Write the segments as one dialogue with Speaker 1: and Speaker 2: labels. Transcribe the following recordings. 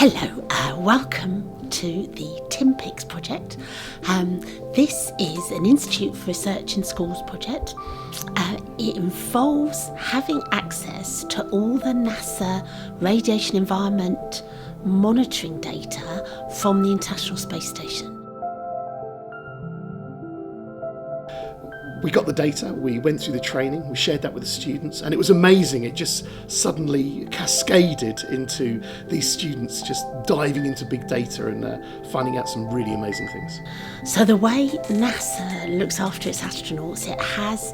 Speaker 1: Hello, welcome to the TimPix project. This is an Institute for Research in Schools project. It involves having access to all the NASA radiation environment monitoring data from the International Space Station.
Speaker 2: We got the data, we went through the training, we shared that with the students, and it was amazing. It just suddenly cascaded into these students just diving into big data and finding out some really amazing things.
Speaker 1: So the way NASA looks after its astronauts, it has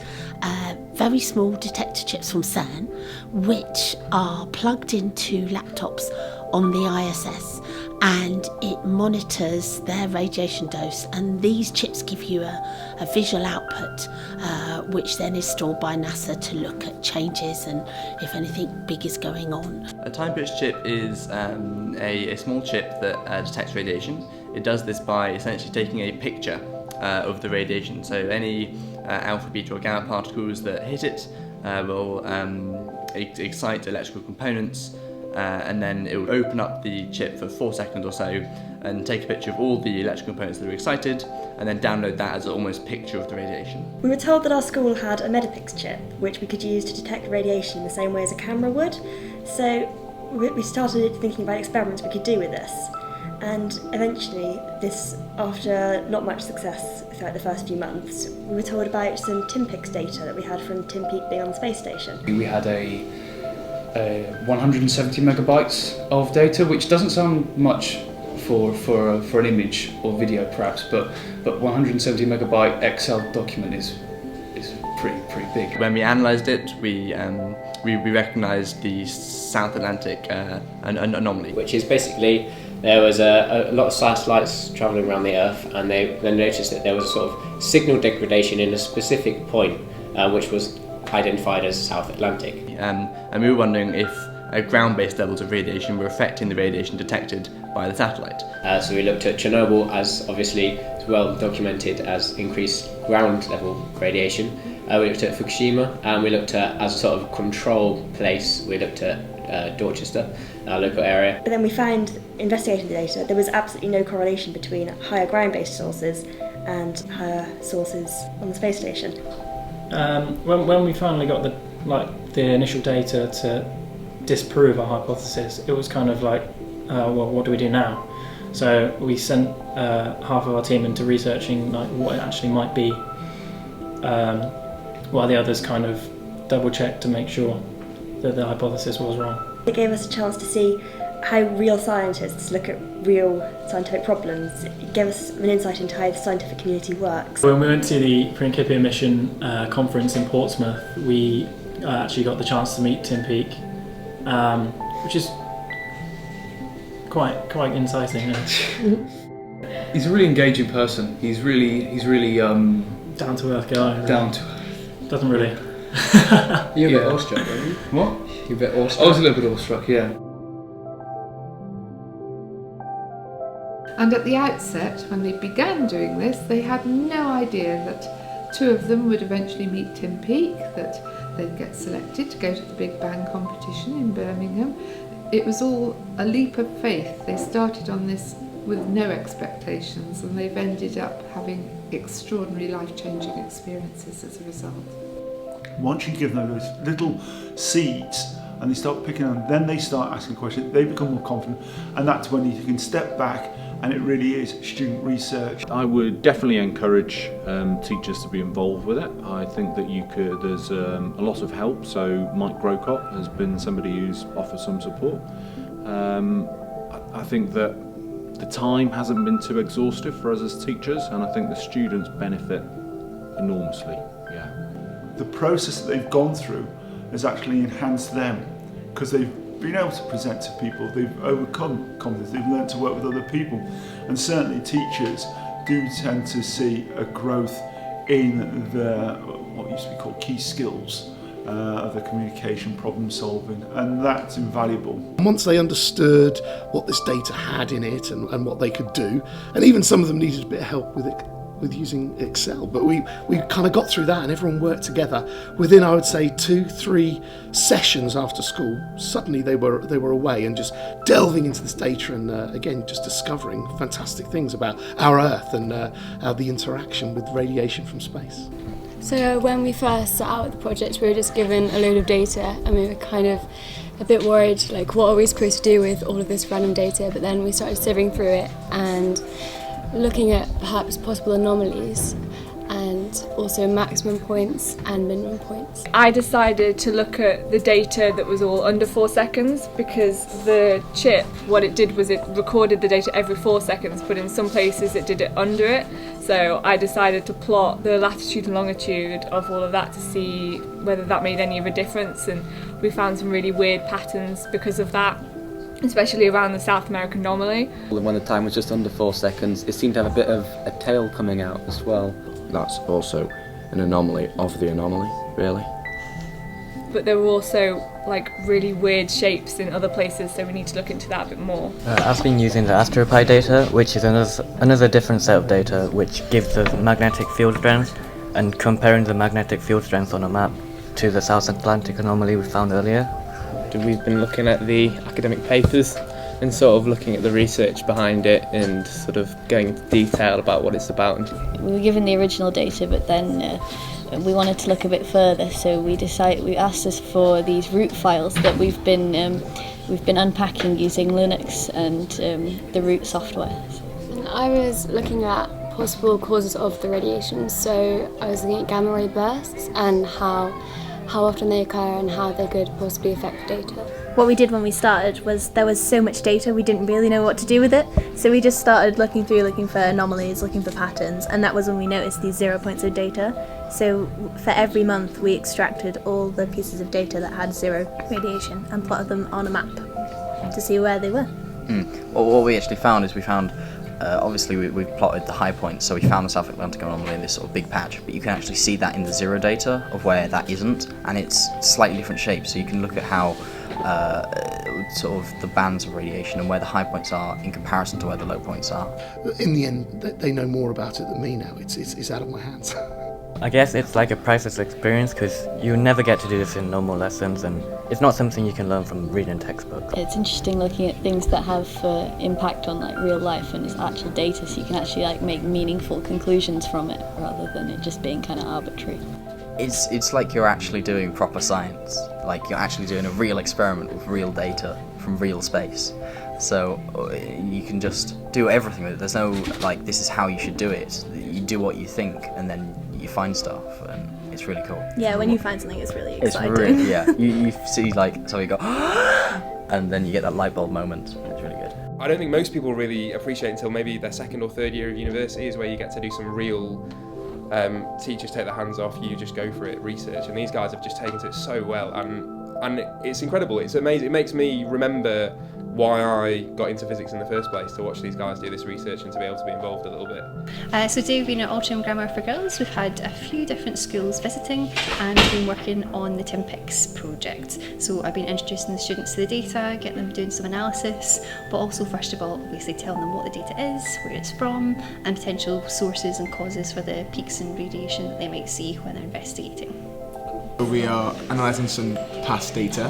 Speaker 1: very small detector chips from CERN, which are plugged into laptops on the ISS, and it monitors their radiation dose, and these chips give you a visual output which then is stored by NASA to look at changes and if anything big is going on.
Speaker 3: A TimPix chip is a small chip that detects radiation. It does this by essentially taking a picture of the radiation, so any alpha, beta or gamma particles that hit it will excite electrical components, and then it will open up the chip for 4 seconds or so and take a picture of all the electrical components that are excited and then download that as an almost picture of the radiation.
Speaker 4: We were told that our school had a Medipix chip which we could use to detect radiation in the same way as a camera would, so we started thinking about experiments we could do with this, and eventually this, after not much success throughout the first few months, we were told about some TimPix data that we had from TimPix being on the space station.
Speaker 5: We had a 170 megabytes of data, which doesn't sound much for an image or video perhaps, but 170 megabyte Excel document is pretty big.
Speaker 3: When we analysed it, we recognised the South Atlantic an anomaly,
Speaker 6: which is basically there was a lot of satellites travelling around the Earth, and they noticed that there was a sort of signal degradation in a specific point, which was identified as South Atlantic.
Speaker 3: And we were wondering if ground-based levels of radiation were affecting the radiation detected by the satellite.
Speaker 6: So we looked at Chernobyl, as obviously it's well documented as increased ground level radiation. We looked at Fukushima, and we looked at, as a sort of control place, we looked at Dorchester, our local area.
Speaker 4: But then we found, investigating the data, there was absolutely no correlation between higher ground-based sources and higher sources on the space station.
Speaker 7: When we finally got the initial data to disprove our hypothesis, it was kind of like, well, what do we do now? So we sent half of our team into researching what it actually might be, while the others kind of double-checked to make sure that the hypothesis was wrong.
Speaker 4: It gave us a chance to see how real scientists look at real scientific problems. It gave us an insight into how the scientific community works.
Speaker 7: When we went to the Principia Mission conference in Portsmouth, we actually got the chance to meet TimPix, which is quite inciting.
Speaker 5: He's a really engaging person. He's really
Speaker 7: Down to earth guy. Really.
Speaker 5: Down to earth.
Speaker 7: Doesn't really.
Speaker 8: You're a bit awestruck, weren't you?
Speaker 5: What?
Speaker 8: You're a bit awestruck.
Speaker 5: I was a little bit awestruck, yeah.
Speaker 9: And at the outset, when they began doing this, they had no idea that two of them would eventually meet TimPix, that they'd get selected to go to the Big Bang competition in Birmingham. It was all a leap of faith. They started on this with no expectations, and they've ended up having extraordinary life-changing experiences as a result.
Speaker 10: Once you give them those little seeds and they start picking them, then they start asking questions, they become more confident, and that's when you can step back and it really is student research.
Speaker 11: I would definitely encourage teachers to be involved with it. I think that there's a lot of help, so Mike Grocott has been somebody who's offered some support. I think that the time hasn't been too exhaustive for us as teachers, and I think the students benefit enormously.
Speaker 10: The process that they've gone through has actually enhanced them, because they've been able to present to people, they've overcome confidence, they've learned to work with other people, and certainly teachers do tend to see a growth in their what used to be called key skills of the communication, problem solving, and that's invaluable.
Speaker 2: And once they understood what this data had in it and what they could do, and even some of them needed a bit of help with it with using Excel. But we kind of got through that, and everyone worked together. Within, I would say, 2-3 sessions after school, suddenly they were away and just delving into this data and again just discovering fantastic things about our Earth and the interaction with radiation from space.
Speaker 12: So when we first set out the project, we were just given a load of data, and we were kind of a bit worried, like, what are we supposed to do with all of this random data? But then we started sieving through it and looking at perhaps possible anomalies and also maximum points and minimum points.
Speaker 13: I decided to look at the data that was all under 4 seconds, because the chip, what it did was it recorded the data every 4 seconds, but in some places it did it under it. So I decided to plot the latitude and longitude of all of that to see whether that made any of a difference, and we found some really weird patterns because of that, especially around the South American anomaly.
Speaker 14: When the time was just under 4 seconds, it seemed to have a bit of a tail coming out as well.
Speaker 15: That's also an anomaly of the anomaly, really.
Speaker 13: But there were also like really weird shapes in other places, so we need to look into that a bit more.
Speaker 16: I've been using the AstroPi data, which is another different set of data which gives the magnetic field strength, and comparing the magnetic field strength on a map to the South Atlantic anomaly we found earlier.
Speaker 8: We've been looking at the academic papers and sort of looking at the research behind it and sort of going into detail about what it's about.
Speaker 17: We were given the original data, but then we wanted to look a bit further, so we asked us for these root files that we've been unpacking using Linux and the root software.
Speaker 12: I was looking at possible causes of the radiation, so I was looking at gamma ray bursts and how often they occur and how they could possibly affect the data.
Speaker 18: What we did when we started was there was so much data we didn't really know what to do with it, so we just started looking for anomalies, looking for patterns, and that was when we noticed these 0 points of data. So for every month we extracted all the pieces of data that had 0 radiation and plotted them on a map to see where they were.
Speaker 19: Well, what we actually found is obviously we plotted the high points, so we found the South Atlantic anomaly in this sort of big patch, but you can actually see that in the 0 data of where that isn't, and it's slightly different shapes, so you can look at how sort of the bands of radiation and where the high points are in comparison to where the low points are.
Speaker 2: In the end, they know more about it than me now. It's out of my hands.
Speaker 16: I guess it's like a priceless experience because you never get to do this in normal lessons, and it's not something you can learn from reading textbooks.
Speaker 17: It's interesting looking at things that have impact on like real life and it's actual data, so you can actually like make meaningful conclusions from it rather than it just being kind of arbitrary.
Speaker 19: It's like you're actually doing proper science, like you're actually doing a real experiment with real data from real space. So you can just do everything with it. There's no like this is how you should do it. You do what you think and then you find stuff, and it's really cool.
Speaker 18: Yeah, when you find something it's really exciting.
Speaker 19: It's really, yeah, you see like, so you go and then you get that light bulb moment. It's really good.
Speaker 20: I don't think most people really appreciate until maybe their second or third year of university is where you get to do some real teachers take their hands off, you just go for it, research, and these guys have just taken to it so well, and it's incredible. It's amazing. It makes me remember why I got into physics in the first place, to watch these guys do this research and to be able to be involved a little bit.
Speaker 21: So today we've been at Altrincham Grammar for Girls. We've had a few different schools visiting and we've been working on the TimPix project. So I've been introducing the students to the data, getting them doing some analysis, but also first of all obviously telling them what the data is, where it's from, and potential sources and causes for the peaks in radiation that they might see when they're investigating.
Speaker 22: We are analysing some past data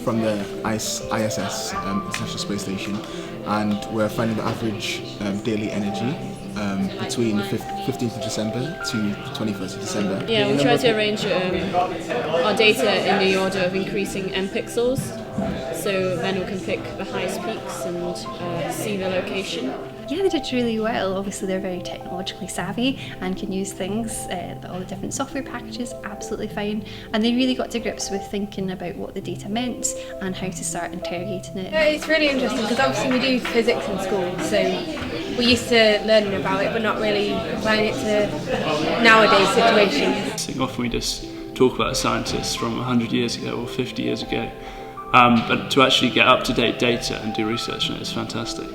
Speaker 22: from the ISS, International Space Station, and we're finding the average daily energy between the 15th of December to the 21st of December.
Speaker 23: Yeah, we try to arrange our data in the order of increasing M pixels, so then we can pick the highest peaks and see the location.
Speaker 21: Yeah, they did really well. Obviously they're very technologically savvy and can use things, all the different software packages, absolutely fine. And they really got to grips with thinking about what the data meant and how to start interrogating it.
Speaker 24: It's really interesting because obviously we do physics in school, so we're used to learning about it but not really applying it to nowadays situations.
Speaker 5: Often we just talk about scientists from 100 years ago or 50 years ago, but to actually get up-to-date data and do research on it is fantastic.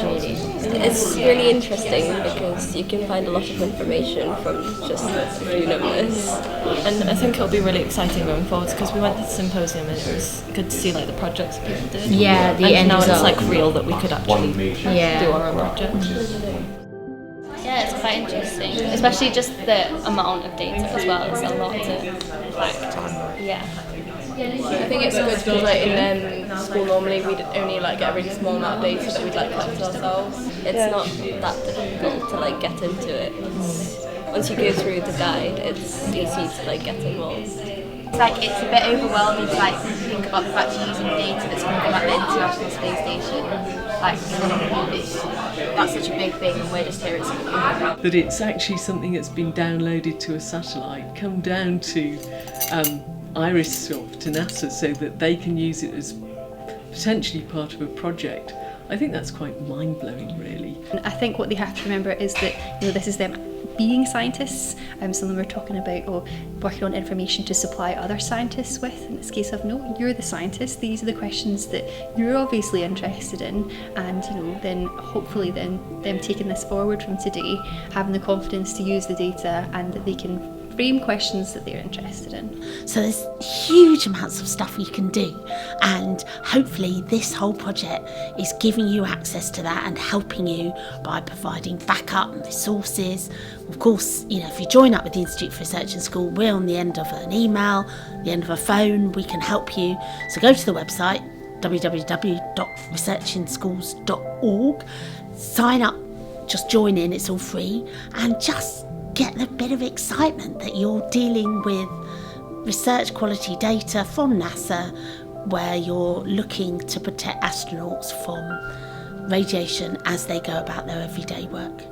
Speaker 25: It's really interesting because you can find a lot of information from just a few numbers.
Speaker 26: And I think it'll be really exciting going forward because we went to the symposium and it was good to see like the projects that people did.
Speaker 17: Yeah, the
Speaker 26: and
Speaker 17: end
Speaker 26: now
Speaker 17: result.
Speaker 26: It's like real that we could actually do our own project.
Speaker 27: Yeah, it's quite
Speaker 17: quite interesting, especially just the amount of data as well. It's a lot to yeah.
Speaker 26: I think it's good because like in school normally we'd only like get a really small amount of data that we'd like collect ourselves.
Speaker 25: It's not that difficult to like get into it. Once you go through the guide, it's easy to like get involved.
Speaker 1: It's like it's a bit overwhelming to like think about the fact you're using data that's coming from like the International Space Station. Like that's such a big thing, and we're just here at school.
Speaker 3: That it's actually something that's been downloaded to a satellite, come down to IRIS to NASA, so that they can use it as potentially part of a project. I think that's quite mind-blowing, really.
Speaker 21: I think what they have to remember is that this is them being scientists. Some of them are talking about working on information to supply other scientists with. In this case of no, you're the scientist. These are the questions that you're obviously interested in, and then hopefully then them taking this forward from today, having the confidence to use the data, and that they can frame questions that they're interested in.
Speaker 4: So there's huge amounts of stuff you can do, and hopefully this whole project is giving you access to that and helping you by providing backup and resources. Of course, if you join up with the Institute for Research in School, we're on the end of an email, the end of a phone, we can help you. So go to the website www.researchinschools.org, sign up, just join in, it's all free, and just get a bit of excitement that you're dealing with research quality data from NASA, where you're looking to protect astronauts from radiation as they go about their everyday work.